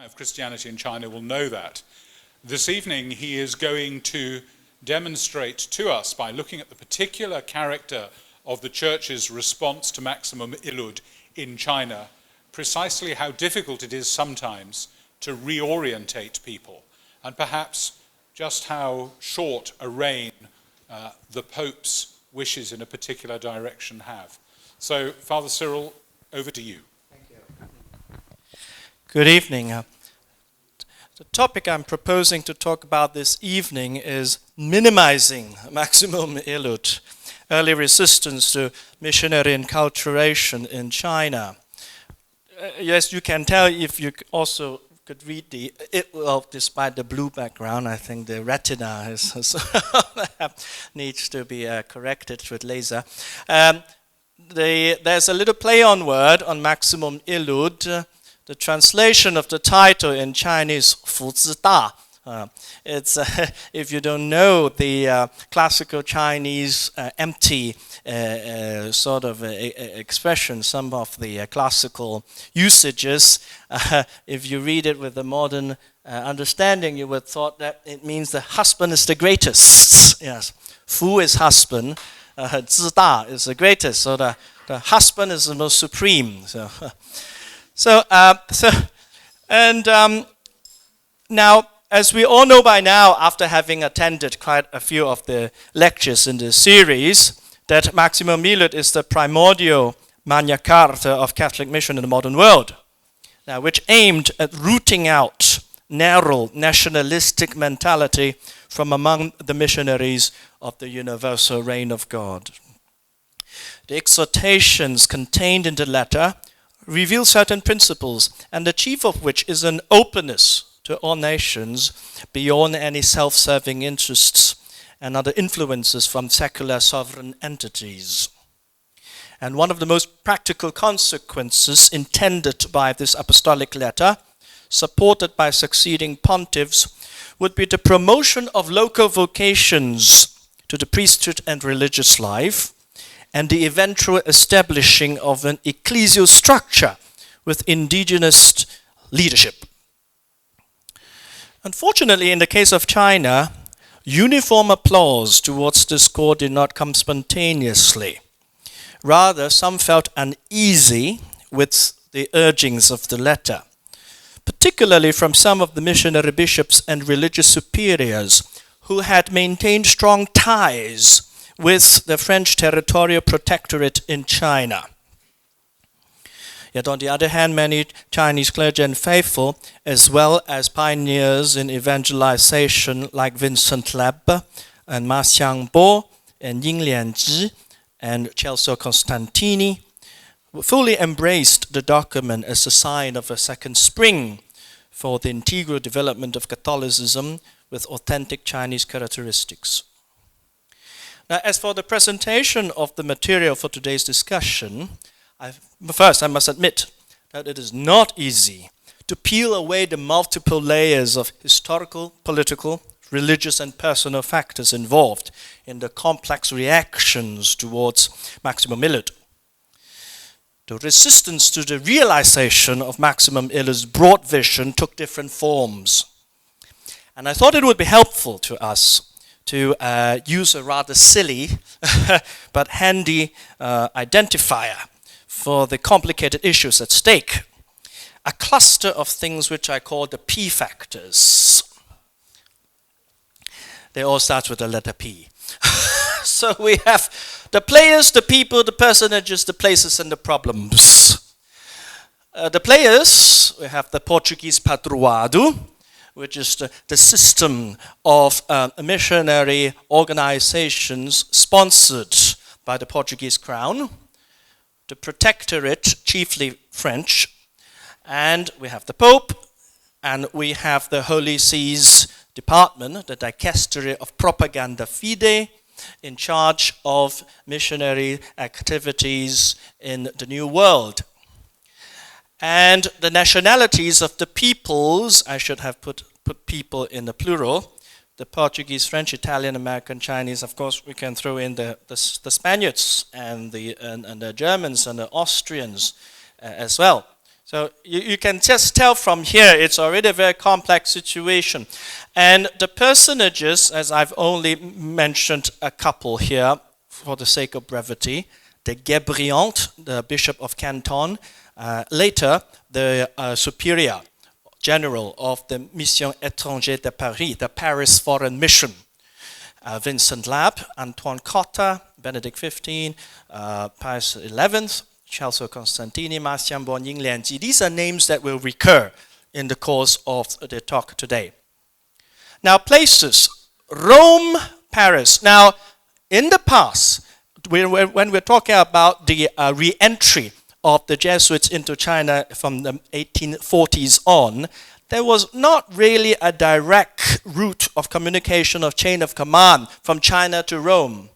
of Christianity in China will know that. This evening he is going to demonstrate to us, by looking at the particular character of the church's response to maximum Illud in China, precisely how difficult it is sometimes to reorientate people, and perhaps just how short a reign the Pope's wishes in a particular direction have. So, Father Cyril, over to you. Thank you. Good evening. The topic I'm proposing to talk about this evening is minimizing maximum Illud, early resistance to missionary enculturation in China. Yes, you can tell if you also could read well, despite the blue background, I think the retina needs to be corrected with laser. There's a little play on word on maximum Illud. The translation of the title in Chinese, 福字大. It's if you don't know the classical Chinese empty sort of expression, some of the classical usages, if you read it with the modern understanding, you would thought that it means the husband is the greatest. Yes, 夫 is husband, 字大 is the greatest. So the husband is the most supreme. Now, as we all know by now, after having attended quite a few of the lectures in this series, that maximum Illud is the primordial Magna Carta of Catholic mission in the modern world, now which aimed at rooting out narrow nationalistic mentality from among the missionaries of the universal reign of God. The exhortations contained in the letter reveal certain principles, and the chief of which is an openness to all nations beyond any self-serving interests and other influences from secular sovereign entities. And one of the most practical consequences intended by this apostolic letter, supported by succeeding pontiffs, would be the promotion of local vocations to the priesthood and religious life, and the eventual establishing of an ecclesial structure with indigenous leadership. Unfortunately, in the case of China, uniform applause towards this call did not come spontaneously. Rather, some felt uneasy with the urgings of the letter, particularly from some of the missionary bishops and religious superiors who had maintained strong ties with the French territorial protectorate in China. Yet on the other hand, many Chinese clergy and faithful, as well as pioneers in evangelization like Vincent Leb and Ma Xiangbo and Ying Lianzhi and Celso Costantini, fully embraced the document as a sign of a second spring for the integral development of Catholicism with authentic Chinese characteristics. Now, as for the presentation of the material for today's discussion, first I must admit that it is not easy to peel away the multiple layers of historical, political, religious and personal factors involved in the complex reactions towards maximum Illud. The resistance to the realization of maximum Illud's broad vision took different forms. And I thought it would be helpful to us to use a rather silly but handy identifier for the complicated issues at stake. A cluster of things which I call the P factors. They all start with the letter P. So we have the players, the people, the personages, the places, and the problems. The players, we have the Portuguese padroado, which is the system of missionary organizations sponsored by the Portuguese crown, the protectorate, chiefly French, and we have the Pope, and we have the Holy See's department, the Dicastery of Propaganda Fide, in charge of missionary activities in the New World. And the nationalities of the peoples, I should have put people in the plural, the Portuguese, French, Italian, American, Chinese, of course we can throw in the Spaniards and the Germans and the Austrians as well. So you can just tell from here, it's already a very complex situation. And the personages, as I've only mentioned a couple here for the sake of brevity, the Guébriant, the Bishop of Canton, later the Superior General of the Mission Étrangère de Paris, the Paris Foreign Mission, Vincent Lab, Antoine Cotta, Benedict XV, Pius XI, Celso Constantini, Marcian Bonying Lianji. These are names that will recur in the course of the talk today. Now, places: Rome, Paris. Now, in the past, when we're talking about the re-entry of the Jesuits into China from the 1840s on, there was not really a direct route of communication of chain of command from China to Rome.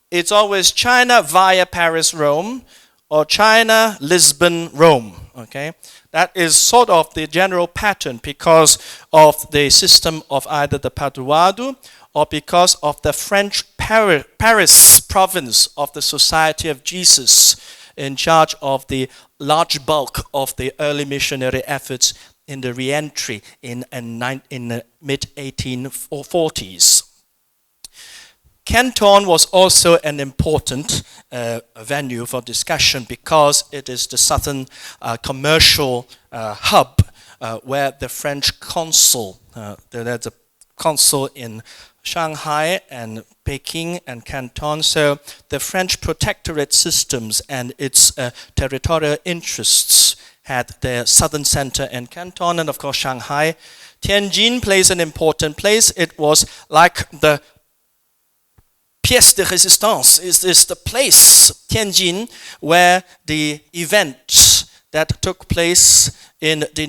It's always China via Paris, Rome, or China, Lisbon, Rome. Okay, that is sort of the general pattern because of the system of either the Padroado or because of the French Paris province of the Society of Jesus in charge of the large bulk of the early missionary efforts in the re-entry in the mid-1840s. Canton was also an important venue for discussion because it is the southern commercial hub where the French consul, there's a consul in Shanghai and Peking and Canton, so the French protectorate systems and its territorial interests had their southern center in Canton and of course Shanghai. Tianjin plays an important place. It was like the pièce de résistance. Is the place, Tianjin, where the events that took place in the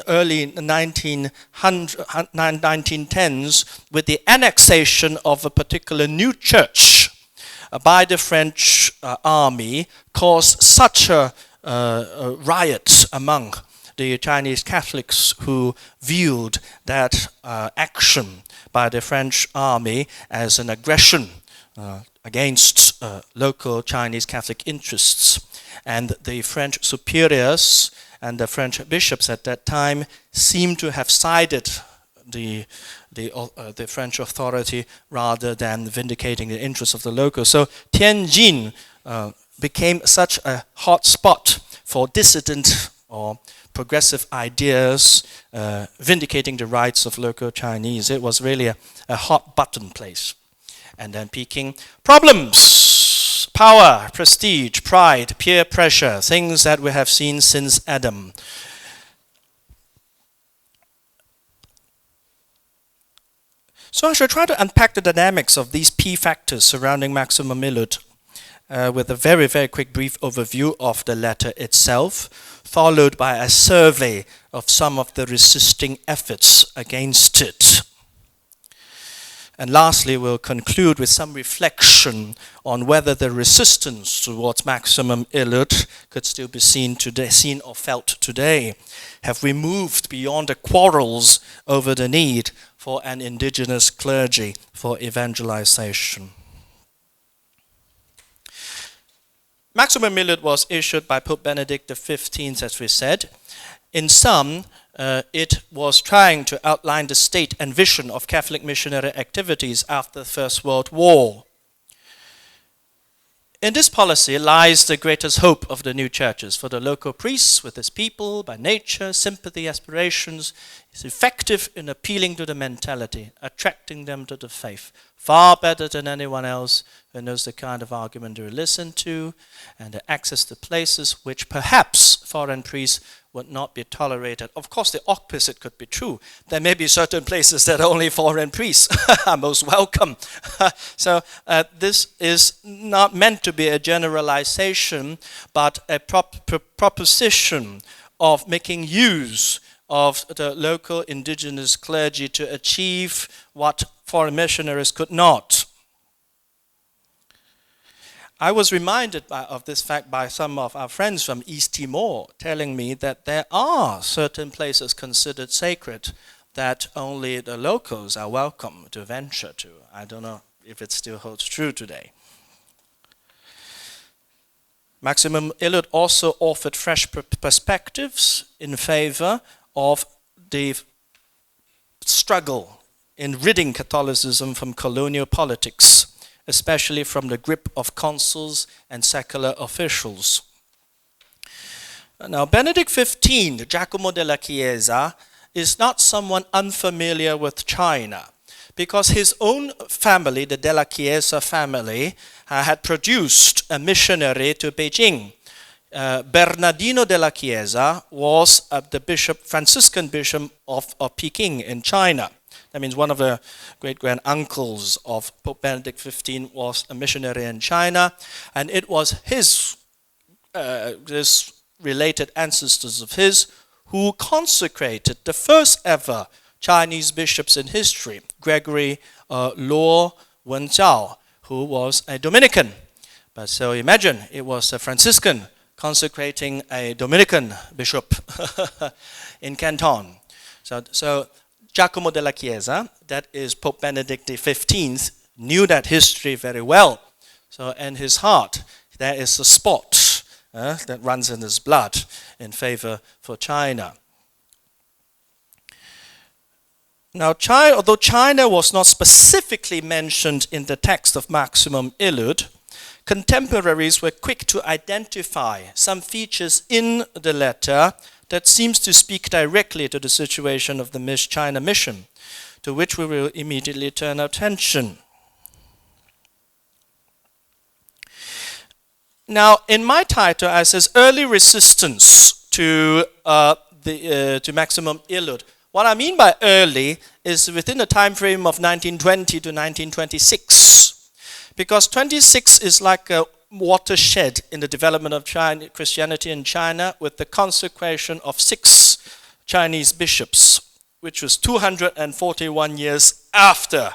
early 1910s with the annexation of a particular new church by the French army caused such a riot among the Chinese Catholics who viewed that action by the French army as an aggression against local Chinese Catholic interests. And the French superiors and the French bishops at that time seemed to have sided the French authority rather than vindicating the interests of the locals. So Tianjin became such a hot spot for dissident or progressive ideas vindicating the rights of local Chinese. It was really a hot button place. And then Peking. Problems: power, prestige, pride, peer pressure, things that we have seen since Adam. So I shall try to unpack the dynamics of these P factors surrounding Maximum Illud with a very, very quick brief overview of the letter itself, followed by a survey of some of the resisting efforts against it. And lastly, we'll conclude with some reflection on whether the resistance towards Maximum Illud could still be seen or felt today. Have we moved beyond the quarrels over the need for an indigenous clergy for evangelization? Maximum Illud was issued by Pope Benedict XV, as we said. In sum, it was trying to outline the state and vision of Catholic missionary activities after the First World War. In this policy lies the greatest hope of the new churches. For the local priests, with his people, by nature, sympathy, aspirations, is effective in appealing to the mentality, attracting them to the faith, far better than anyone else who knows the kind of argument to listen to and the access to places which perhaps foreign priests would not be tolerated. Of course, the opposite could be true. There may be certain places that only foreign priests are most welcome. So this is not meant to be a generalization, but a proposition of making use of the local indigenous clergy to achieve what foreign missionaries could not. I was reminded of this fact by some of our friends from East Timor, telling me that there are certain places considered sacred that only the locals are welcome to venture to. I don't know if it still holds true today. Maximum Illud also offered fresh perspectives in favor of the struggle in ridding Catholicism from colonial politics, especially from the grip of consuls and secular officials. Now, Benedict XV, Giacomo della Chiesa, is not someone unfamiliar with China, because his own family, the Della Chiesa family, had produced a missionary to Beijing. Bernardino della Chiesa was the Franciscan bishop of Peking in China. That means one of the great-grand-uncles of Pope Benedict XV was a missionary in China, and it was his related ancestors of his who consecrated the first ever Chinese bishops in history, Gregory Luo Wenzhao, who was a Dominican. But so imagine, it was a Franciscan consecrating a Dominican bishop in Canton. So Giacomo della Chiesa, that is Pope Benedict XV, knew that history very well. So in his heart, there is a spot that runs in his blood in favor for China. Now, although China was not specifically mentioned in the text of Maximum Illud, contemporaries were quick to identify some features in the letter that seems to speak directly to the situation of the China mission, to which we will immediately turn our attention. Now, in my title, I says early resistance to Maximum Illud. What I mean by early is within the time frame of 1920 to 1926, because 26 is like a watershed in the development of Christianity in China, with the consecration of 6 Chinese bishops, which was 241 years after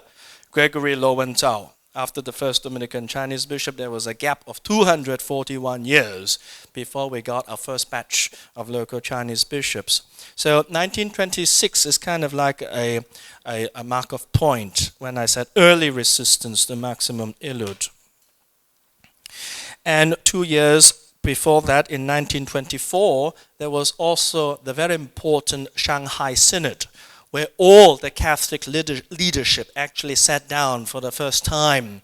Gregory Luo Wenzhao. After the first Dominican Chinese bishop, there was a gap of 241 years before we got our first batch of local Chinese bishops. So 1926 is kind of like a mark of point when I said early resistance to Maximum Illud. And 2 years before that, in 1924, there was also the very important Shanghai Synod, where all the Catholic leadership actually sat down for the first time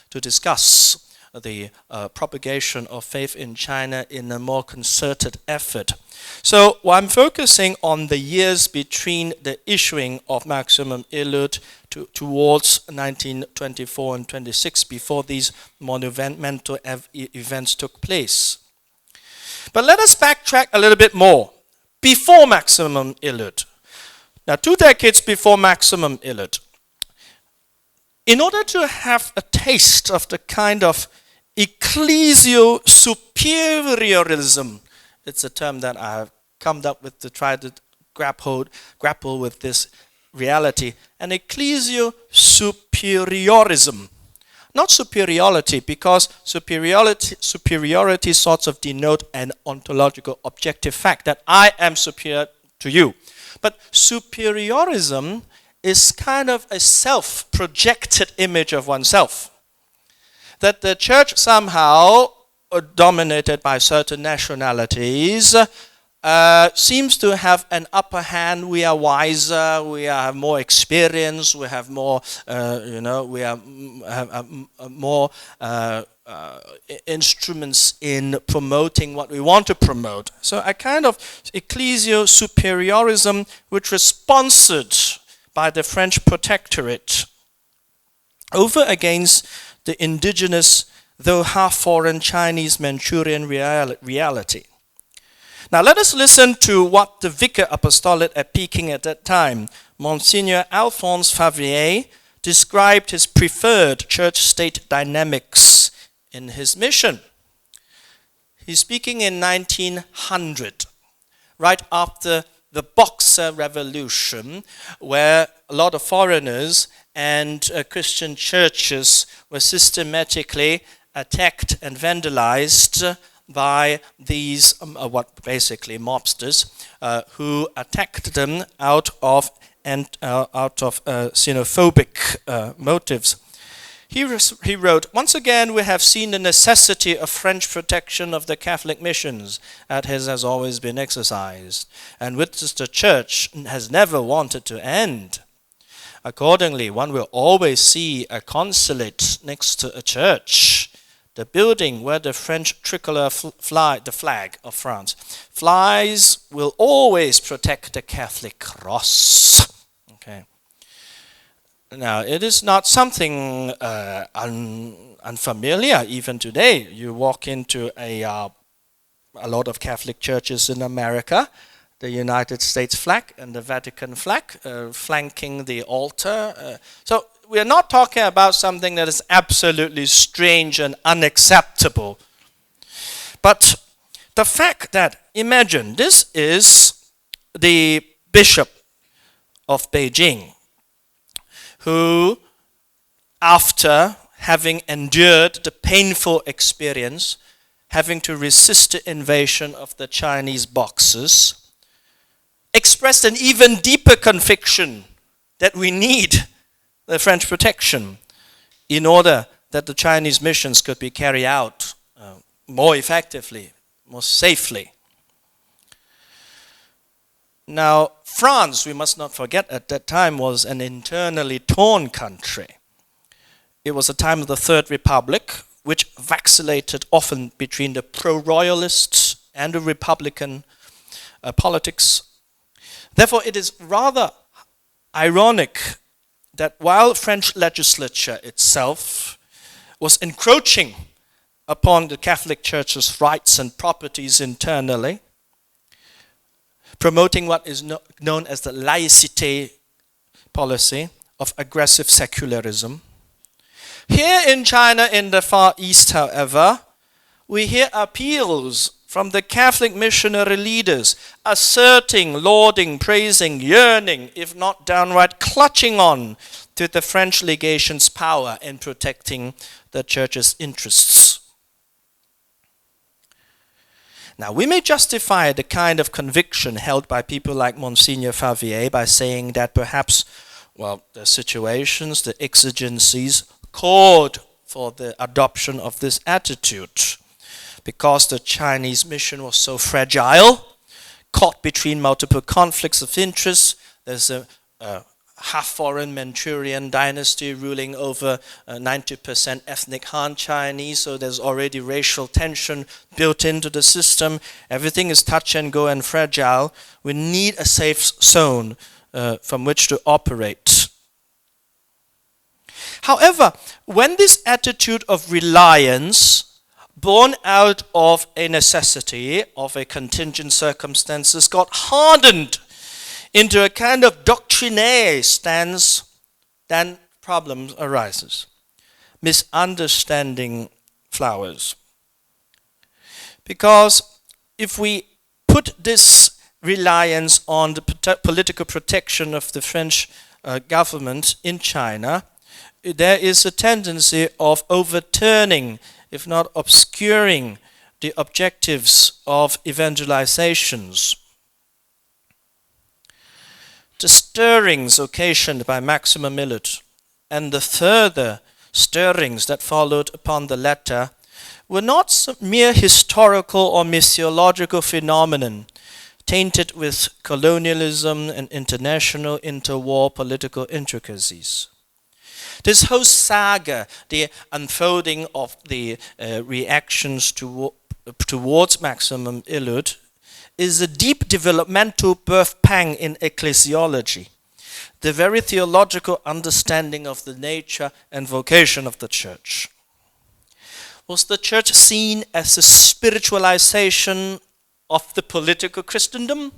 to discuss the propagation of faith in China in a more concerted effort. So I'm focusing on the years between the issuing of Maximum Illud towards 1924 and 26, before these monumental events took place. But let us backtrack a little bit more. Before Maximum Illud, now 2 decades before Maximum Illud, in order to have a taste of the kind of ecclesial superiorism, it's a term that I have come up with to try to grapple with this reality, an ecclesial superiorism. Not superiority, because superiority sorts of denote an ontological objective fact that I am superior to you. But superiorism is kind of a self-projected image of oneself. That the church somehow, dominated by certain nationalities, seems to have an upper hand. We are wiser, we have more experience, we have more, we have more instruments in promoting what we want to promote. So a kind of ecclesial superiorism which was sponsored by the French protectorate over against the indigenous, though half-foreign Chinese Manchurian reality. Now let us listen to what the Vicar Apostolate at Peking at that time, Monsignor Alphonse Favrier, described his preferred church-state dynamics in his mission. He's speaking in 1900, right after the Boxer Revolution, where a lot of foreigners and Christian churches were systematically attacked and vandalized by these, basically mobsters, who attacked them out of xenophobic motives. He wrote, "Once again we have seen the necessity of French protection of the Catholic missions, as has always been exercised, and which the Church has never wanted to end. Accordingly, one will always see a consulate next to a church, the building where the French tricolor the flag of France, flies will always protect the Catholic cross." Okay. Now, it is not something unfamiliar even today. You walk into a lot of Catholic churches in America, the United States flag and the Vatican flag flanking the altar. So we are not talking about something that is absolutely strange and unacceptable. But the fact that, imagine, this is the Bishop of Beijing, who, after having endured the painful experience, having to resist the invasion of the Chinese Boxers, expressed an even deeper conviction that we need the French protection in order that the Chinese missions could be carried out more effectively, more safely. Now, France, we must not forget, at that time was an internally torn country. It was a time of the Third Republic, which vacillated often between the pro-royalists and the Republican politics. Therefore, it is rather ironic that while French legislature itself was encroaching upon the Catholic Church's rights and properties internally, promoting what is known as the laïcité policy of aggressive secularism. Here in China, in the Far East, however, we hear appeals from the Catholic missionary leaders asserting, lauding, praising, yearning, if not downright clutching on to the French legation's power in protecting the Church's interests. Now, we may justify the kind of conviction held by people like Monsignor Favier by saying that perhaps, the situations, the exigencies called for the adoption of this attitude, because the Chinese mission was so fragile, caught between multiple conflicts of interest. There's a half-foreign Manchurian dynasty ruling over 90% ethnic Han Chinese, so there's already racial tension built into the system. Everything is touch and go and fragile. We need a safe zone from which to operate. However, when this attitude of reliance, born out of a necessity, of a contingent circumstances, got hardened into a kind of doctrinaire stance, then problems arises. Misunderstanding flowers. Because if we put this reliance on the political protection of the French government in China, there is a tendency of overturning, if not obscuring, the objectives of evangelizations. The stirrings occasioned by Maximum Illud and the further stirrings that followed upon the latter were not some mere historical or missiological phenomenon tainted with colonialism and international interwar political intricacies. This whole saga, the unfolding of the reactions towards Maximum Illud, is a deep developmental birth pang in ecclesiology, the very theological understanding of the nature and vocation of the Church. Was the Church seen as a spiritualization of the political Christendom?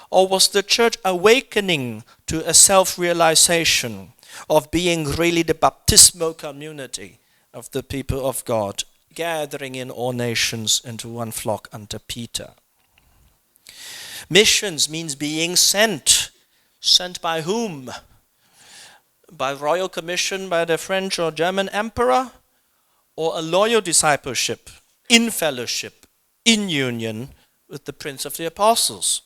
Or was the Church awakening to a self-realization of being really the baptismal community of the people of God, gathering in all nations into one flock under Peter? Missions means being sent. Sent by whom? By royal commission by the French or German emperor? Or a loyal discipleship, in fellowship, in union with the Prince of the Apostles?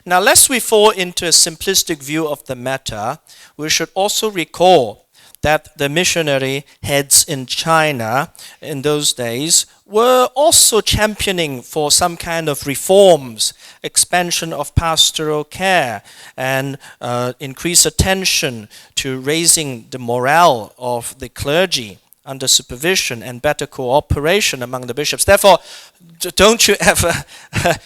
Now, lest we fall into a simplistic view of the matter, we should also recall that the missionary heads in China in those days were also championing for some kind of reforms, expansion of pastoral care, and increased attention to raising the morale of the clergy under supervision and better cooperation among the bishops. Therefore, don't you ever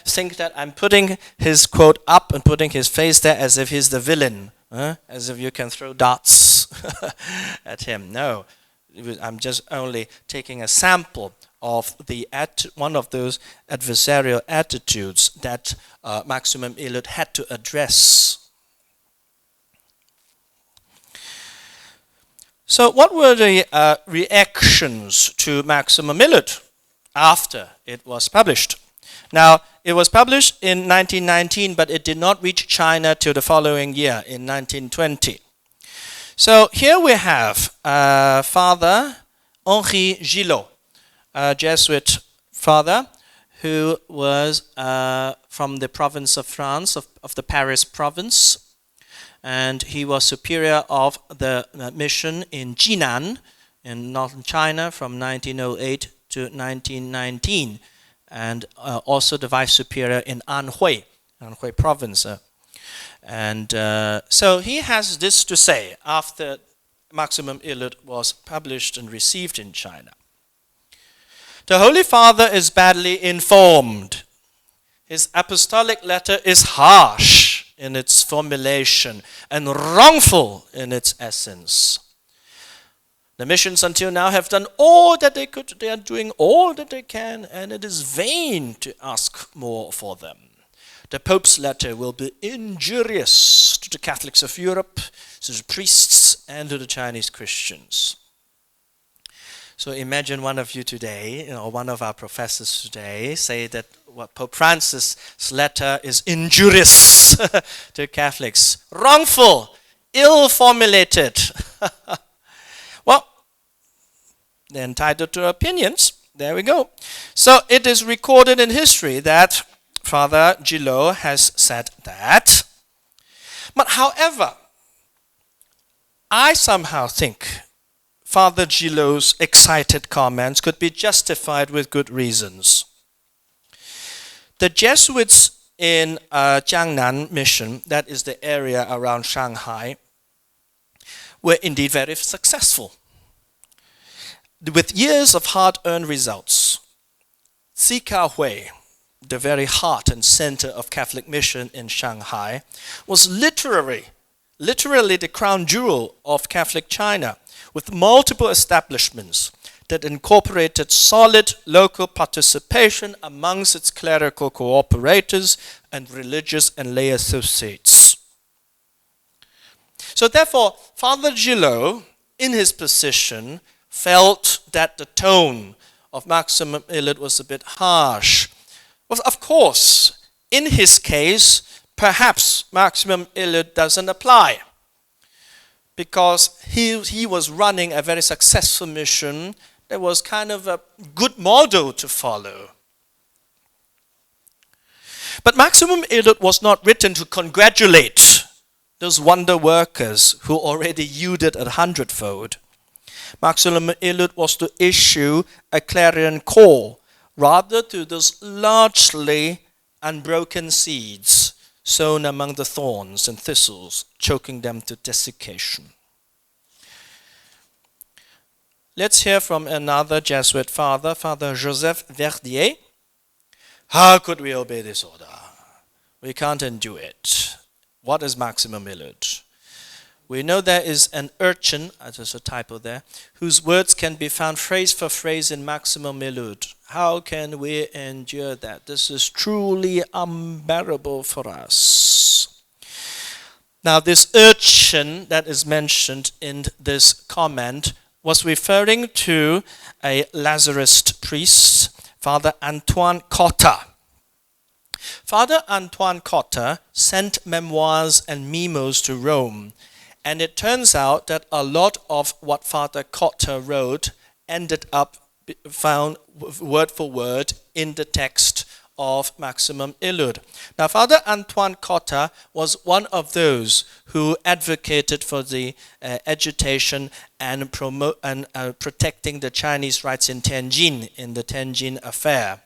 think that I'm putting his quote up and putting his face there as if he's the villain. As if you can throw darts at him. No, I'm just only taking a sample of one of those adversarial attitudes that Maximum Illud had to address. So what were the reactions to Maximum Illud after it was published? Now, it was published in 1919, but it did not reach China till the following year, in 1920. So here we have Father Henri Gillot, a Jesuit father who was from the province of France, of the Paris province, and he was superior of the mission in Jinan, in northern China, from 1908 to 1919. And also the vice superior in Anhui province. So he has this to say after Maximum Illud was published and received in China. The Holy Father is badly informed. His apostolic letter is harsh in its formulation and wrongful in its essence. The missions until now have done all that they could. They are doing all that they can, and it is vain to ask more for them. The Pope's letter will be injurious to the Catholics of Europe, to the priests, and to the Chinese Christians. So imagine one of you today, or one of our professors today, say that what Pope Francis' letter is injurious to Catholics. Wrongful, ill-formulated. Well, they're entitled to opinions. There we go. So it is recorded in history that Father Gillot has said that. But however, I somehow think Father Gillot's excited comments could be justified with good reasons. The Jesuits in Jiangnan mission, that is the area around Shanghai, were indeed very successful. With years of hard-earned results, Zikahui, the very heart and center of Catholic mission in Shanghai, was literally the crown jewel of Catholic China, with multiple establishments that incorporated solid local participation amongst its clerical cooperators and religious and lay associates. So therefore, Father Gillot, in his position, felt that the tone of Maximum Illud was a bit harsh. Well, of course, in his case, perhaps Maximum Illud doesn't apply, because he was running a very successful mission that was kind of a good model to follow. But Maximum Illud was not written to congratulate those wonder workers who already yielded 100-fold. Maximum Illud was to issue a clarion call, rather to those largely unbroken seeds sown among the thorns and thistles, choking them to desiccation. Let's hear from another Jesuit father, Father Joseph Verdier. How could we obey this order? We can't undo it. What is Maximum Illud? We know there is an urchin, there's a typo there, whose words can be found phrase for phrase in Maximum Illud. How can we endure that? This is truly unbearable for us. Now, this urchin that is mentioned in this comment was referring to a Lazarist priest, Father Antoine Cotta. Father Antoine Cotta sent memoirs and memos to Rome, and it turns out that a lot of what Father Cotta wrote ended up found word for word in the text of maximum Illud. Now, Father Antoine Cotta was one of those who advocated for the agitation and protecting the Chinese rights in Tianjin, in the Tianjin affair.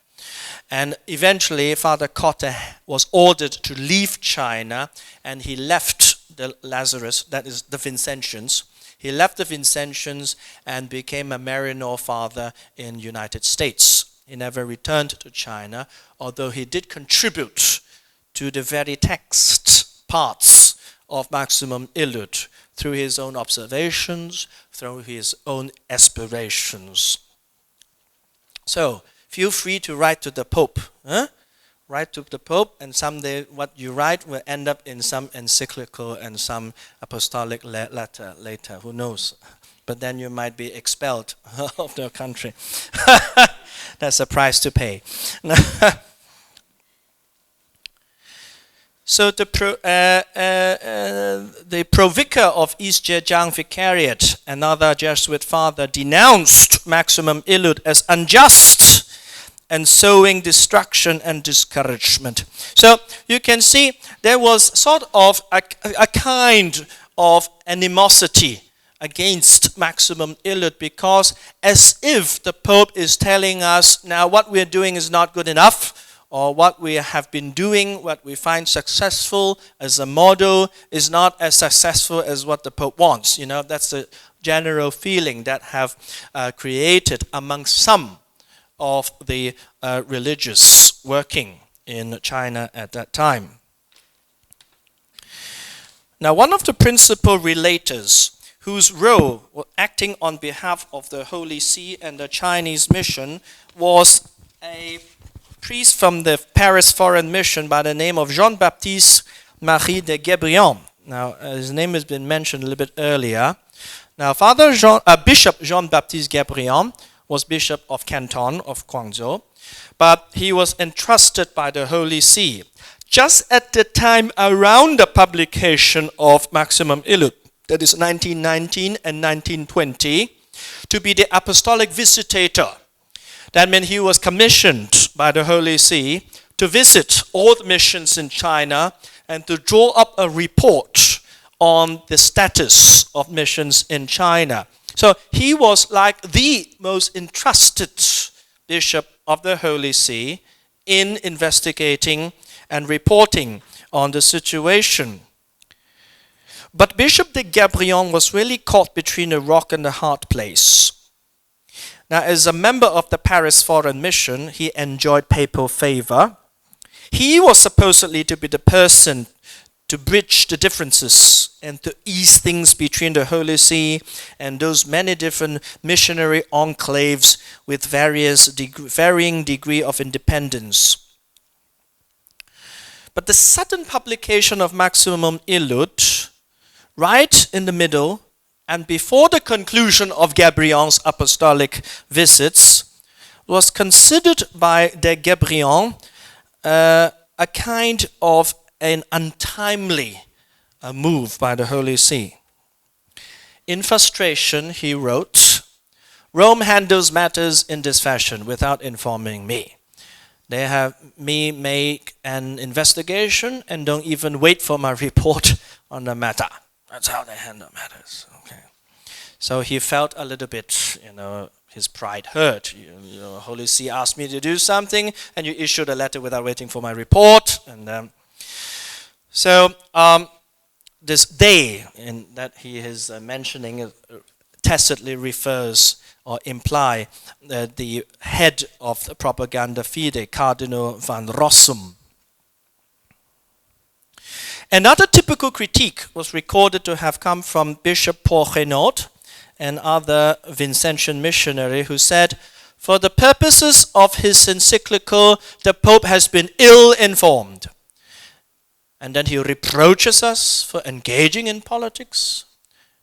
And eventually, Father Cotta was ordered to leave China, and he left the Lazarus, that is the Vincentians. He left the Vincentians and became a Maryknoll father in the United States. He never returned to China, although he did contribute to the very text parts of maximum Illud through his own observations, through his own aspirations. So, feel free to write to the Pope. Write to the Pope, and someday what you write will end up in some encyclical and some apostolic letter later. Who knows? But then you might be expelled of the country. That's a price to pay. So the Provicar of East Zhejiang Vicariate, another Jesuit father, denounced maximum Illud as unjust and sowing destruction and discouragement. So you can see there was sort of a kind of animosity against maximum Illud, because as if the Pope is telling us now what we're doing is not good enough, or what we have been doing, what we find successful as a model is not as successful as what the Pope wants. You know, that's the general feeling that have created among some of the religious working in China at that time. Now, one of the principal relators whose role was acting on behalf of the Holy See and the Chinese mission was a priest from the Paris Foreign Mission by the name of Jean-Baptiste Marie de Guébriant. Now, his name has been mentioned a little bit earlier. Now, Bishop Jean-Baptiste Guébriant was Bishop of Canton of Guangzhou, but he was entrusted by the Holy See just at the time around the publication of Maximum Illud, that is 1919 and 1920, to be the apostolic visitator. That meant he was commissioned by the Holy See to visit all the missions in China and to draw up a report on the status of missions in China. So he was like the most entrusted bishop of the Holy See in investigating and reporting on the situation. But Bishop de Guébriant was really caught between a rock and a hard place. Now, as a member of the Paris Foreign Mission, he enjoyed papal favor. He was supposedly to be the person to bridge the differences and to ease things between the Holy See and those many different missionary enclaves with varying degree of independence. But the sudden publication of Maximum Illud, right in the middle and before the conclusion of Guébriant's apostolic visits, was considered by de Guébriant a kind of an untimely move by the Holy See. In frustration, he wrote, "Rome handles matters in this fashion without informing me. They have me make an investigation and don't even wait for my report on the matter." That's how they handle matters. Okay. So he felt a little bit, his pride hurt. Holy See asked me to do something, and you issued a letter without waiting for my report. And so this they that he is mentioning tacitly refers or imply the head of the Propaganda Fide, Cardinal van Rossum. Another typical critique was recorded to have come from Bishop Paul Renaud, an other Vincentian missionary, who said, "For the purposes of his encyclical, the Pope has been ill-informed." And then he reproaches us for engaging in politics.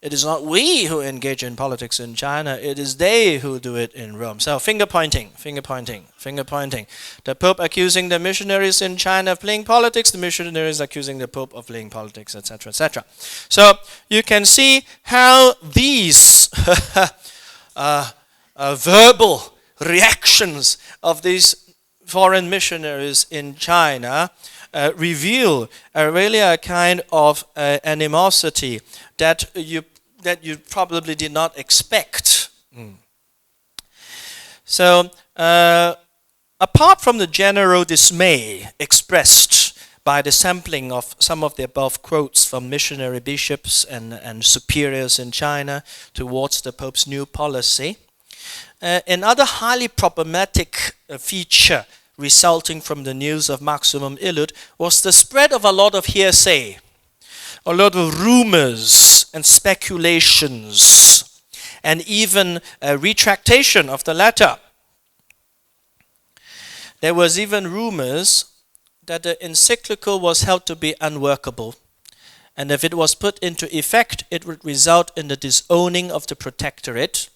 It is not we who engage in politics in China, it is they who do it in Rome. So finger pointing. The Pope accusing the missionaries in China of playing politics, the missionaries accusing the Pope of playing politics, etc., etc. So you can see how these verbal reactions of these foreign missionaries in China reveal really a kind of animosity that you probably did not expect. So, apart from the general dismay expressed by the sampling of some of the above quotes from missionary bishops and superiors in China towards the Pope's new policy, another highly problematic feature resulting from the news of Maximum Illud was the spread of a lot of hearsay, a lot of rumors and speculations, and even a retractation of the letter. There was even rumors that the encyclical was held to be unworkable, and if it was put into effect, it would result in the disowning of the protectorate,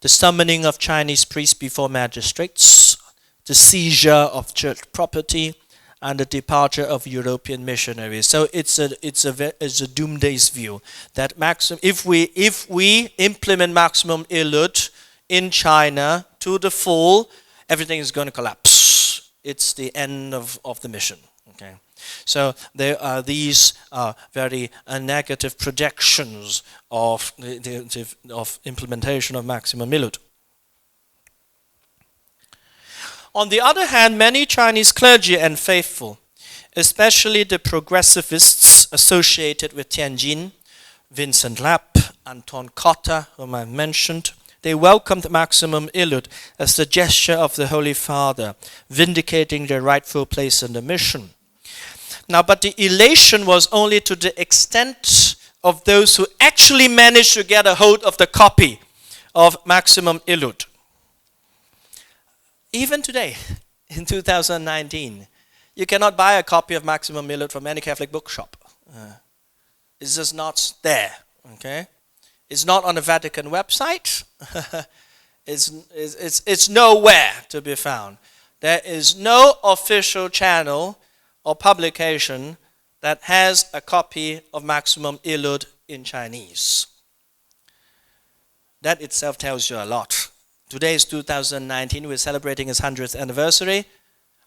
the summoning of Chinese priests before magistrates, the seizure of church property, and the departure of European missionaries. So it's a doomsday view that if we implement Maximum Illud in China to the full, everything is going to collapse. It's the end of the mission. Okay, so there are these very negative projections of of implementation of Maximum Illud. On the other hand, many Chinese clergy and faithful, especially the progressivists associated with Tianjin, Vincent Lapp, Anton Cotta, whom I mentioned, they welcomed Maximum Illud as the gesture of the Holy Father, vindicating their rightful place in the mission. Now, but the elation was only to the extent of those who actually managed to get a hold of the copy of Maximum Illud. Even today, in 2019, you cannot buy a copy of Maximum Illud from any Catholic bookshop. It's just not there. Okay, it's not on the Vatican website. It's nowhere to be found. There is no official channel or publication that has a copy of Maximum Illud in Chinese. That itself tells you a lot. Today is 2019, we're celebrating its 100th anniversary.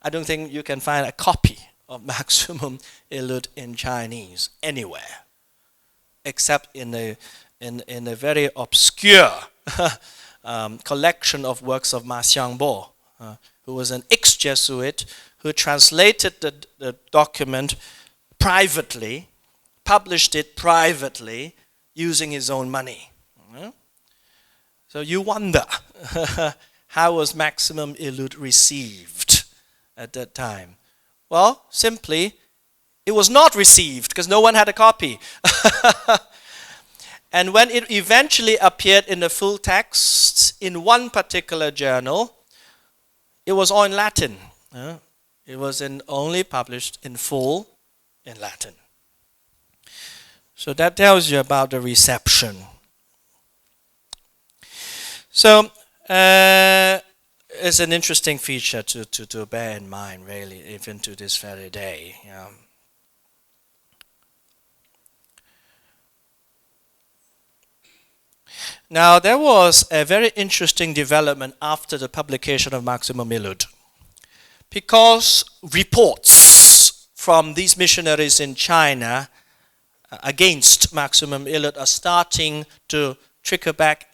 I don't think you can find a copy of Maximum Illud in Chinese anywhere, except in a very obscure collection of works of Ma Xiangbo, who was an ex-Jesuit who translated the document privately, published it privately, using his own money. So you wonder, how was Maximum Illud received at that time? Well, simply, it was not received because no one had a copy. And when it eventually appeared in the full text in one particular journal, it was all in Latin. It was only published in full in Latin. So that tells you about the reception. So it's an interesting feature to bear in mind, really, even to this very day. Now, there was a very interesting development after the publication of Maximum Illud, because reports from these missionaries in China against Maximum Illud are starting to trickle back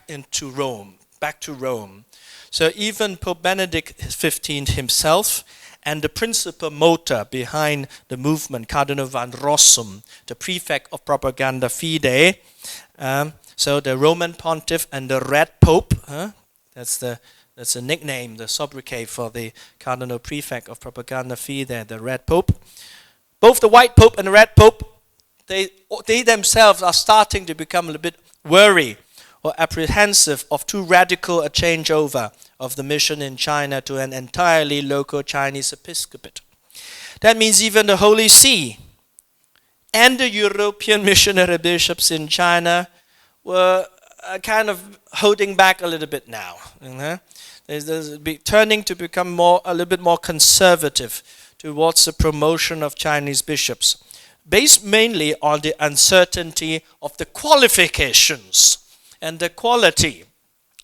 into Rome, back to Rome. So even Pope Benedict XV himself and the principal motor behind the movement, Cardinal van Rossum, the prefect of Propaganda Fide, so the Roman Pontiff and the Red Pope, that's a nickname, the sobriquet for the Cardinal Prefect of Propaganda Fide, the Red Pope. Both the White Pope and the Red Pope, they themselves are starting to become a little bit worried or apprehensive of too radical a changeover of the mission in China to an entirely local Chinese episcopate. That means even the Holy See and the European missionary bishops in China were kind of holding back a little bit now. They're turning to become a little bit more conservative towards the promotion of Chinese bishops, based mainly on the uncertainty of the qualifications and the quality,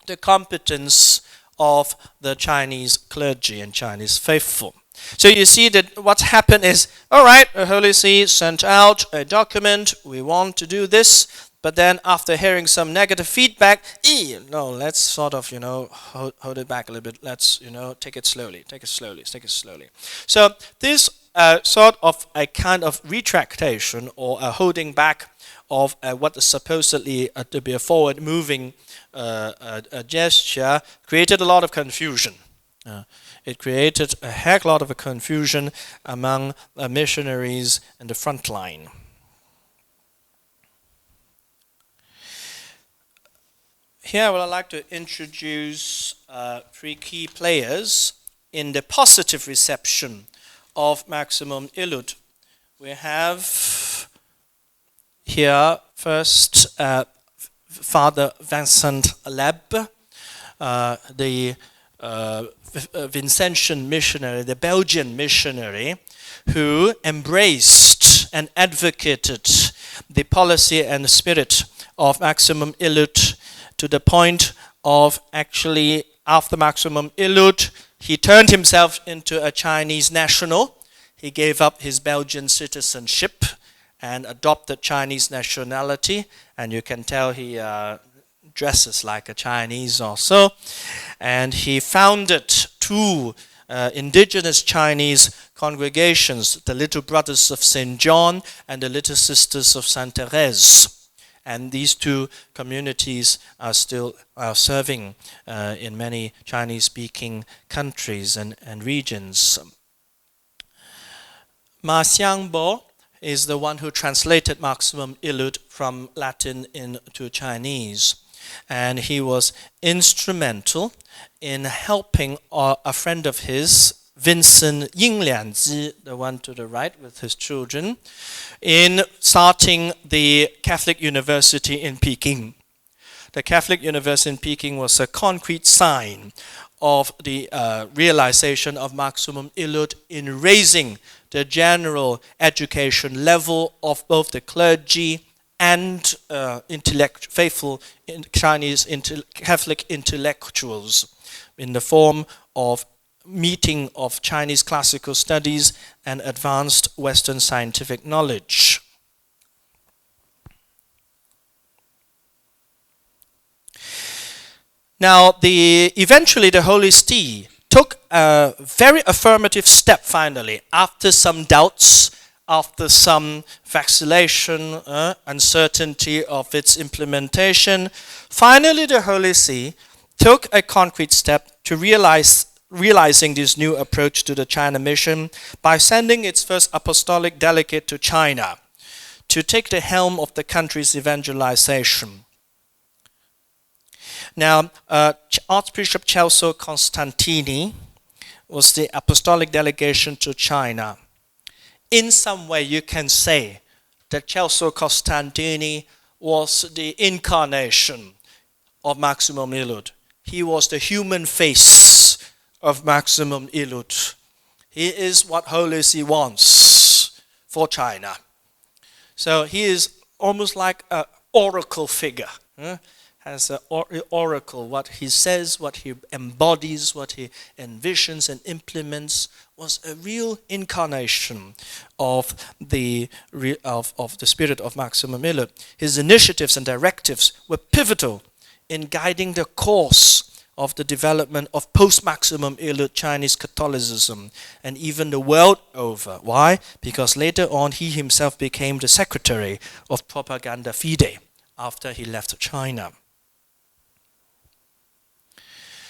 the competence of the Chinese clergy and Chinese faithful. So you see that what happened is, all right, the Holy See sent out a document, we want to do this, but then after hearing some negative feedback, no, let's sort of, hold it back a little bit, let's, take it slowly. So this sort of a kind of retractation or a holding back of what is supposedly to be a forward-moving gesture created a lot of confusion. It created a heck lot of confusion among missionaries in the front line. Here I would like to introduce 3 key players in the positive reception of Maximum Illud. We have here first Father Vincent Leb, the Vincentian missionary, the Belgian missionary, who embraced and advocated the policy and spirit of Maximum Illud to the point of actually, after Maximum Illud, he turned himself into a Chinese national. He gave up his Belgian citizenship and adopted Chinese nationality, and you can tell he dresses like a Chinese also. And he founded 2 indigenous Chinese congregations, the Little Brothers of St. John and the Little Sisters of Saint Therese. And these 2 communities are still serving in many Chinese-speaking countries and regions. Ma Xiangbo is the one who translated Maximum Illud from Latin into Chinese. And he was instrumental in helping a friend of his, Vincent Yinglianzi, the one to the right with his children, in starting the Catholic University in Peking. The Catholic University in Peking was a concrete sign of the realization of Maximum Illud in raising the general education level of both the clergy and faithful Chinese Catholic intellectuals in the form of meeting of Chinese classical studies and advanced Western scientific knowledge. Now, eventually the Holy See took a very affirmative step finally, after some doubts, after some vacillation, uncertainty of its implementation. Finally, the Holy See took a concrete step to realizing this new approach to the China mission by sending its first apostolic delegate to China to take the helm of the country's evangelization. Now, Archbishop Celso Constantini was the apostolic delegation to China. In some way, you can say that Celso Constantini was the incarnation of Maximum Illud. He was the human face of Maximum Illud. He is what Holy See wants for China. So he is almost like an oracle figure. Has an oracle. What he says, what he embodies, what he envisions and implements was a real incarnation of the spirit of Maximum Illud. His initiatives and directives were pivotal in guiding the course of the development of post-Maximum Illud Chinese Catholicism and even the world over. Why? Because later on he himself became the secretary of Propaganda Fide after he left China.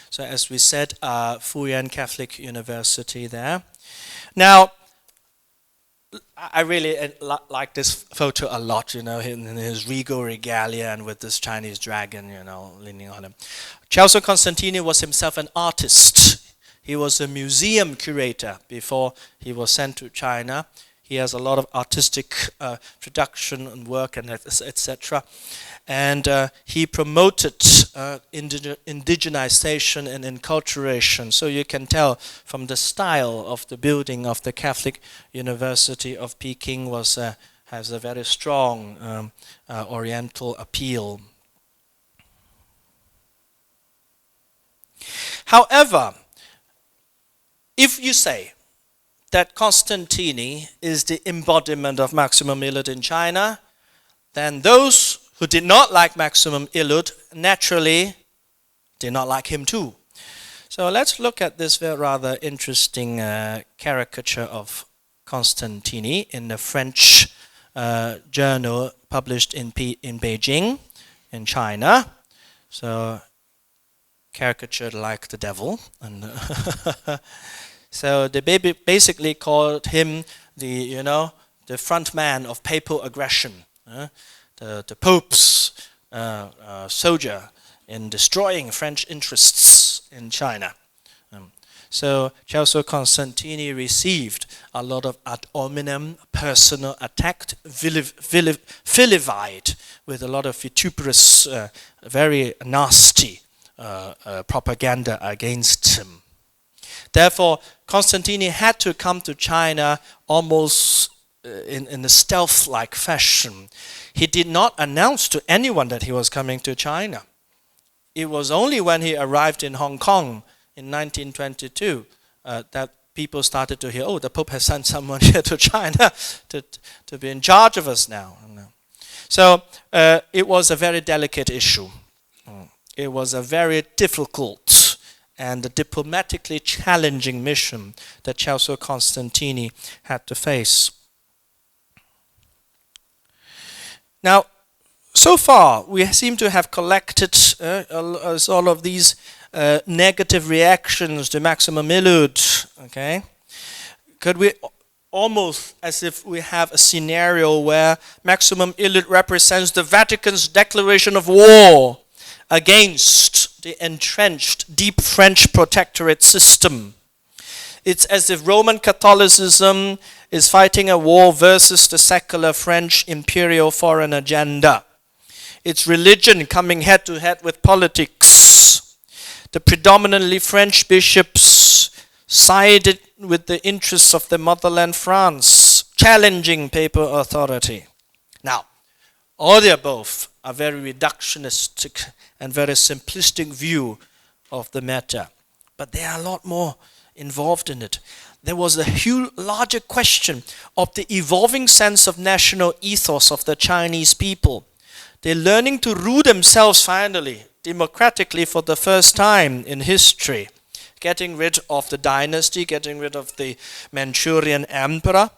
So as we said, Fuyan Catholic University there. Now, I really like this photo a lot, in his regal regalia and with this Chinese dragon, leaning on him. Celso Constantini was himself an artist. He was a museum curator before he was sent to China. He has a lot of artistic production and work and etc. And he promoted indigenization and enculturation. So you can tell from the style of the building of the Catholic University of Peking has a very strong Oriental appeal. However, if you say that Constantine is the embodiment of maximum Illud in China, then those who did not like maximum Illud naturally did not like him too. So let's look at this very rather interesting caricature of Constantine in the French journal published in Beijing, in China. So caricatured like the devil. And so they basically called him the front man of papal aggression, the Pope's soldier in destroying French interests in China. So Celso Constantini received a lot of ad hominem, personal attack, vilified with a lot of vituperous, very nasty propaganda against him. Therefore, Constantine had to come to China almost in a stealth-like fashion. He did not announce to anyone that he was coming to China. It was only when he arrived in Hong Kong in 1922 that people started to hear, oh, the Pope has sent someone here to China to be in charge of us now. So it was a very delicate issue. It was a very difficult and diplomatically challenging mission that Celso Constantini had to face. Now, so far, we seem to have collected all of these negative reactions to maximum Illud. Okay, could we almost as if we have a scenario where maximum Illud represents the Vatican's declaration of war against the entrenched deep French protectorate system? It's as if Roman Catholicism is fighting a war versus the secular French imperial foreign agenda. It's religion coming head to head with politics. The predominantly French bishops sided with the interests of the motherland France, challenging papal authority. Now, all the above are very reductionistic and very simplistic view of the matter. But there are a lot more involved in it. There was a huge, larger question of the evolving sense of national ethos of the Chinese people. They're learning to rule themselves finally, democratically for the first time in history. Getting rid of the dynasty, getting rid of the Manchurian emperor.